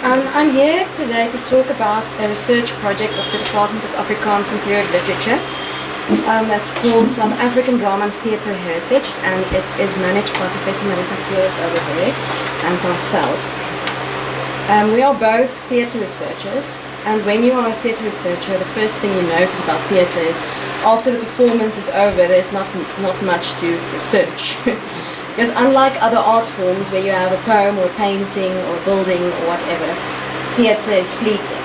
I'm here today to talk about a research project of the Department of Afrikaans and Period Literature that's called South African Drama and Theatre Heritage, and it is managed by Professor Marisa Kios over there and myself. We are both theatre researchers, and when you are a theatre researcher, the first thing you notice about theatre is after the performance is over, there's not much to research. Because unlike other art forms where you have a poem or a painting or a building or whatever, theatre is fleeting.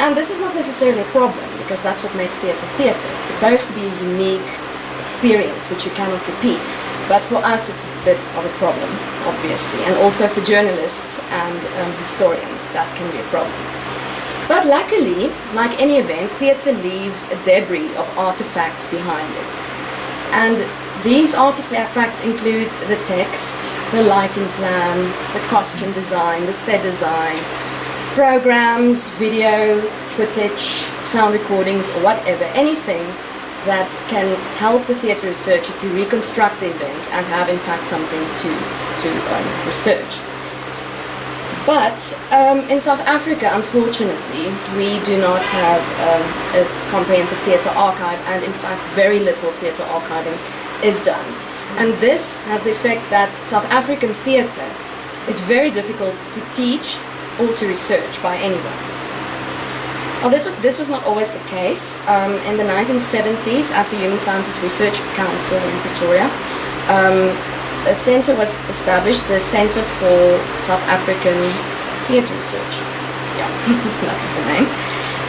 And this is not necessarily a problem, because that's what makes theatre theatre. It's supposed to be a unique experience which you cannot repeat. But for us it's a bit of a problem, obviously. And also for journalists and historians, that can be a problem. But luckily, like any event, theatre leaves a debris of artifacts behind it. And these artifacts include the text, the lighting plan, the costume design, the set design, programs, video, footage, sound recordings, or whatever, anything that can help the theatre researcher to reconstruct the event and have in fact something to research. But in South Africa, unfortunately, we do not have a comprehensive theatre archive, and in fact very little theatre archiving is done. And this has the effect that South African theatre is very difficult to teach or to research by anyone. Well, this was not always the case. In the 1970s, at the Human Sciences Research Council in Pretoria, a centre was established, the Centre for South African Theatre Research. Yeah, that was the name.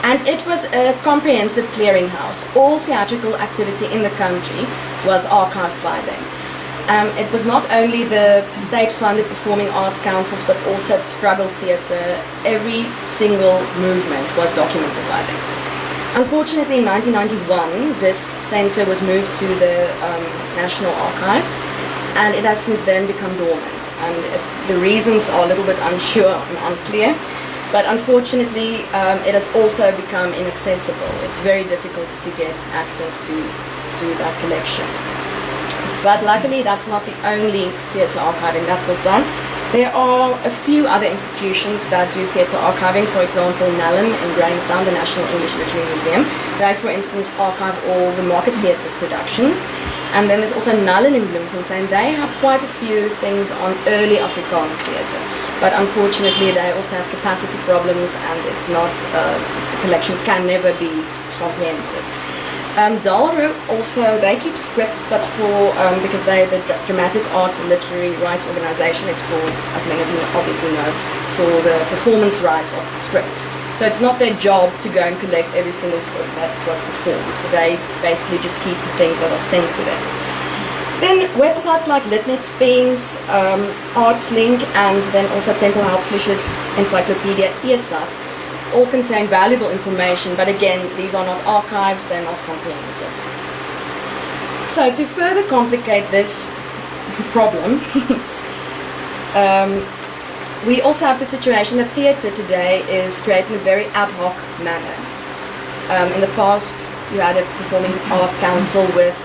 And it was a comprehensive clearinghouse. All theatrical activity in the country was archived by them. It was not only the state-funded performing arts councils, but also the struggle theatre. Every single movement was documented by them. Unfortunately, in 1991, this centre was moved to the National Archives, and it has since then become dormant. And the reasons are a little bit unsure and unclear. But unfortunately, it has also become inaccessible. It's very difficult to get access to that collection. But luckily, that's not the only theatre archiving that was done. There are a few other institutions that do theatre archiving. For example, NALM in Grahamstown, the National English Literary Museum. They, for instance, archive all the Market Theatre's productions. And then there's also NALM in Bloemfontein. They have quite a few things on early Afrikaans theatre. But unfortunately, they also have capacity problems, and it's not, the collection can never be comprehensive. Dalru also, they keep scripts, but because they're the Dramatic Arts and Literary Rights Organization, it's for, as many of you obviously know, for the performance rights of scripts. So it's not their job to go and collect every single script that was performed. So they basically just keep the things that are sent to them. Then websites like Litnet Spens, ArtsLink, and then also Temple Hauptflisch's Encyclopedia ESAT all contain valuable information, but again, these are not archives, they're not comprehensive. So to further complicate this problem, we also have the situation that theatre today is created in a very ad hoc manner. In the past, you had a performing arts council with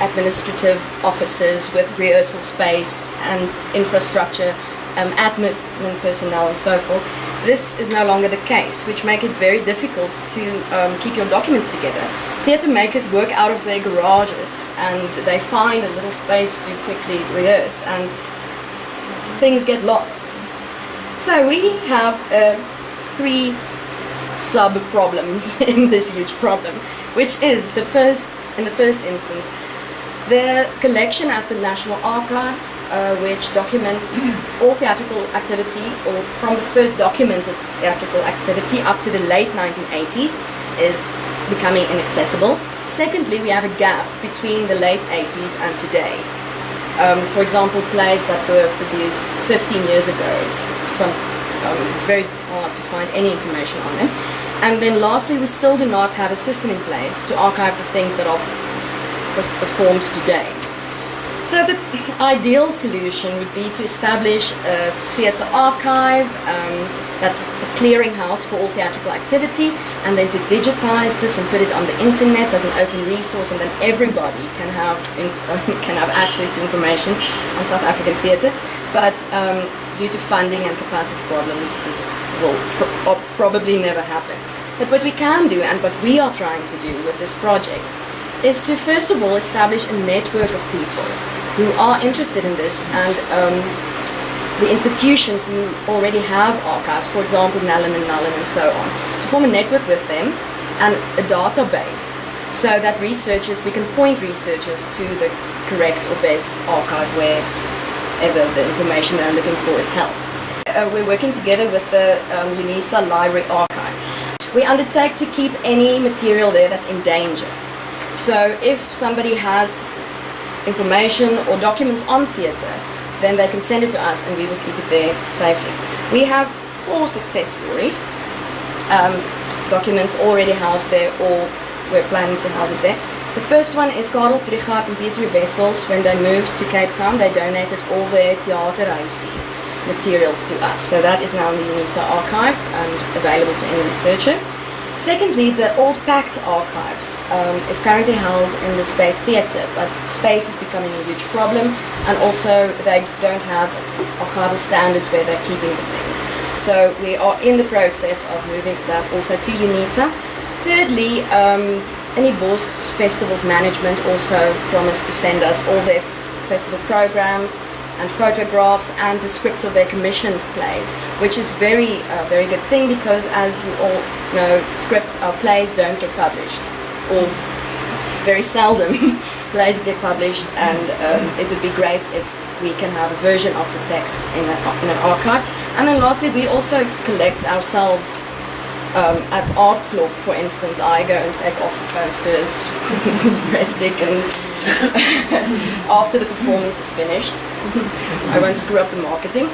administrative offices, with rehearsal space and infrastructure, admin personnel and so forth. This is no longer the case, which makes it very difficult to keep your documents together. Theatre makers work out of their garages, and they find a little space to quickly rehearse, and things get lost. So we have three sub-problems in this huge problem, which is in the first instance, the collection at the National Archives, which documents all theatrical activity, or from the first documented theatrical activity up to the late 1980s, is becoming inaccessible. Secondly, we have a gap between the late 80s and today. For example, plays that were produced 15 years ago, it's very hard to find any information on them. And then lastly, we still do not have a system in place to archive the things that are performed today. So the ideal solution would be to establish a theatre archive that's a clearinghouse for all theatrical activity, and then to digitize this and put it on the internet as an open resource, and then everybody can have access to information on South African theatre. But due to funding and capacity problems, this will probably never happen. But what we can do, and what we are trying to do with this project, is to first of all establish a network of people who are interested in this, and the institutions who already have archives, for example Nallen and so on, to form a network with them and a database, so that we can point researchers to the correct or best archive wherever the information they're looking for is held. We're working together with the Unisa Library Archive. We undertake to keep any material there that's in danger. So if somebody has information or documents on theatre, then they can send it to us and we will keep it there safely. We have 4 success stories, documents already housed there or we're planning to house it there. The first one is Karel Krüger and Pietri Wessels. When they moved to Cape Town, they donated all their theaterhuisie materials to us. So that is now in the Unisa archive and available to any researcher. Secondly, the Old Pact Archives is currently held in the State Theatre, but space is becoming a huge problem, and also they don't have archival standards where they're keeping the things. So we are in the process of moving that also to Unisa. Thirdly, Bos Festivals Management also promised to send us all their festival programs and photographs and the scripts of their commissioned plays, which is very good thing, because as you all know, scripts or plays don't get published, or very seldom plays get published, and it would be great if we can have a version of the text in an archive. And then lastly, we also collect ourselves at Art Club, for instance. I go and take off the posters with a press stick, and after the performance is finished, I won't screw up the marketing.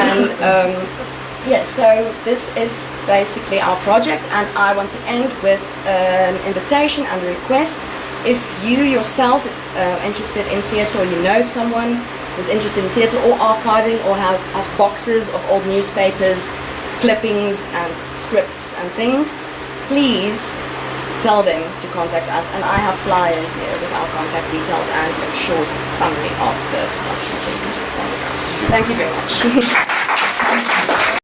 And so this is basically our project, and I want to end with an invitation and a request. If you yourself is interested in theatre, or you know someone who's interested in theatre or archiving, or has boxes of old newspapers, clippings and scripts and things, please tell them to contact us. And I have flyers here with our contact details and a short summary of the production, so you can just send it out. Thank you very much.